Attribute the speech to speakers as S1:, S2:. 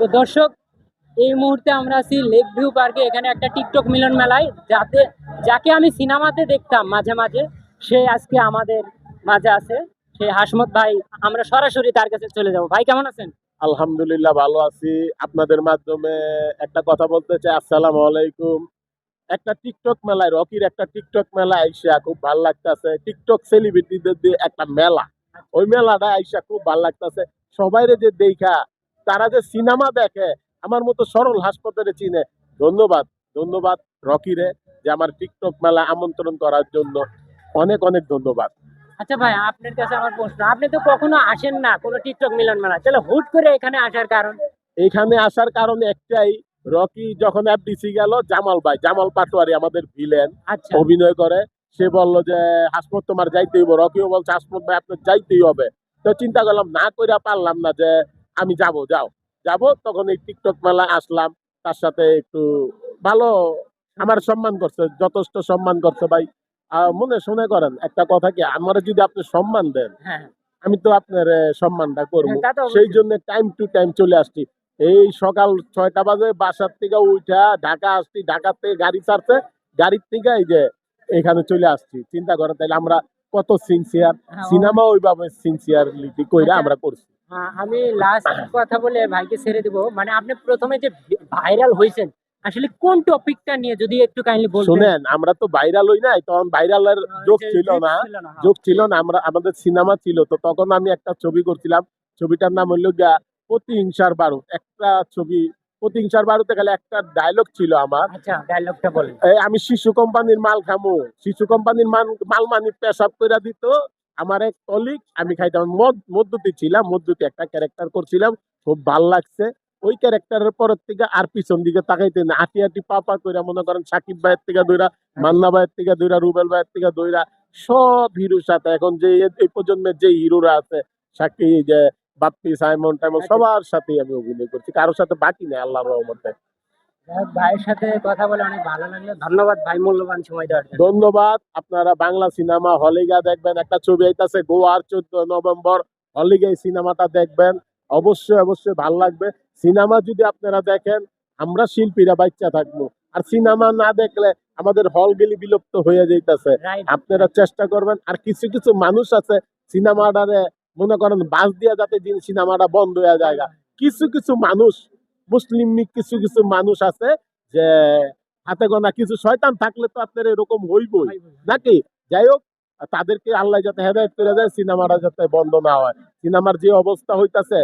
S1: তো দর্শক, এই মুহূর্তে আমরা আছি লেক ভিউ পার্কে। এখানে একটা টিকটক মিলন মেলায়, যাকে আমি সিনেমাতে দেখতাম মাঝে মাঝে, সে আজকে আমাদের মাঝে আছে। সেই হাসমত ভাই, আমরা সরাসরি তার কাছে চলে যাব। ভাই কেমন আছেন?
S2: আলহামদুলিল্লাহ ভালো আছি। আপনাদের মাধ্যমে একটা কথা বলতে চাই, আসসালামু আলাইকুম। একটা টিকটক মেলায়, রকির একটা টিকটক মেলা আইসা খুব ভাল লাগতেছে। টিকটক সেলিব্রিটিদের দিয়ে একটা মেলা, ওই মেলাটা আইসা খুব ভাল লাগতেছে। সবাইরে যে দেখা তারা যে সিনেমা দেখে, আমার মতো সরল হাসপাতালে চিনে। ধন্যবাদ, ধন্যবাদ রকিরে, যে আমার টিকটক মেলা আমন্ত্রণ করার জন্য অনেক অনেক ধন্যবাদ।
S1: আচ্ছা ভাই, আপনার কাছে আমার প্রশ্ন, আপনি তো কখনো আসেন না কোনো টিকটক মিলন মেলা, তাহলে হুট করে এখানে আসার কারণ?
S2: এইখানে আসার কারণ একটাই, রকি যখন এফডিসি গেল, জামাল ভাই, জামাল পাটোয়ারি আমাদের ভিলেন
S1: আচ্ছা।
S2: অভিনয় করে, সে বলল যে হাসমত তোমার যাইতেই হবে। রকিও বলছে হাসমত ভাই আপনার যাইতেই হবে। তো চিন্তা করলাম, না কইরা পারলাম না যে আমি যাব, যাব। তখন এই টিকটক মেলা আসলাম, তার সাথে একটু ভালো আমার সম্মান করছে, যথেষ্ট সম্মান করছে ভাই। মনে শুনে করেন একটা কথা, কি আমার যদি আপনি সম্মান দেন,
S1: হ্যাঁ,
S2: আমি তো আপনার সম্মানটা করবো।
S1: তা তো অবশ্যই।
S2: সেই জন্য টাইম টু টাইম চলে আসছি। এই সকাল 6টা বাজে বাসার থেকে উঠা ঢাকা আসছি, ঢাকার থেকে গাড়ি ছাড়ছে, গাড়ির থেকে এই যে এখানে চলে আসছি। চিন্তা করেন তাইলে আমরা কত সিনসিয়ার।
S1: হ্যাঁ,
S2: সিনেমা ওইভাবে সিনসিয়ারলিটি কইরা
S1: আচ্ছা,
S2: আমরা করছি।
S1: আমি লাস্ট কথা বলে ভাইকে ছেড়ে দিব। মানে আপনি প্রথমে যে ভাইরাল হয়েছেন, আসলে কোন টপিকটা নিয়ে যদি একটু কাইন্ডলি বলতেন।
S2: শুনেন, আমরা তো ভাইরাল হই নাই, তখন ভাইরালের যোগ ছিল না, যোগ ছিল না। আমরা আমাদের সিনেমা ছিল, তো তখন আমি একটা ছবি করছিলাম। ছবিটার নাম হইল গিয়া প্রতিহিংসার বারুদ। একটা ছবি, প্রতিহিংসার বারুদে গেলে একটা ডায়লগ ছিল আমার।
S1: আচ্ছা, ডায়লগটা বলেন।
S2: আমি শিশু কোম্পানির মাল খামু, শিশু কোম্পানির মাল মানি পেশাব কইরা দিত আমার এক কলিগ, আমি খাইতাম। মধ্যতে ছিলাম, মধ্যতে একটা ক্যারেক্টার করছিলাম, খুব ভাল লাগছে। ওই ক্যারেক্টারের পরের থেকে আর পিছন দিকে তাকাইতে না, আটি আটি পাপা কইরা, মনে করেন সাকিব ভাইয়ের থেকে দইরা, মান্না ভাইয়ের থেকে দইরা, রুবেল ভাইয়ের থেকে দইরা, সব হিরোর সাথে এখন যে এই প্রজন্মের যে হিরোরা আছে, সাকিব, যে বাপ্পি, সাইমন টাইমন, সবার সাথেই আমি অভিনয় করছি, কারোর সাথে বাকি নেই আল্লাহর রহমতে।
S1: ভাইয়ের সাথে কথা বলে অনেক ভালো লাগলো। ধন্যবাদ ভাই, মূল্যবান সময় দেওয়ার জন্য।
S2: ধন্যবাদ। আপনারা বাংলা সিনেমা হলে গিয়ে দেখবেন, একটা ছবি আইতাছে গোয়ার 14 নভেম্বর, হলে গিয়ে সিনেমাটা দেখবেন। অবশ্যই অবশ্যই ভাল লাগবে। সিনেমা যদি আপনারা দেখেন, আমরা শিল্পীরা বাচ্চা থাকবো। আর সিনেমা না দেখলে আমাদের হলগুলি বিলুপ্ত হয়ে যাইতেছে।
S1: রাইট।
S2: আপনারা চেষ্টা করবেন। আর কিছু কিছু মানুষ আছে সিনেমাটারে, মনে করেন বাস দিয়া যাতে দিন সিনেমাটা বন্ধ হয়ে যায়। কিছু কিছু মানুষ, মুসলিম কিছু কিছু মানুষ আছে যে হাতে গোনা কিছু শয়তান থাকলে তো আপনার এরকম হইবই নাকি। যাই হোক, তাদেরকে আল্লাহ যাতে হেদায়েত করে দেয়, সিনেমাটা যাতে বন্ধ না হয়। সিনেমার যে অবস্থা হইতাছে,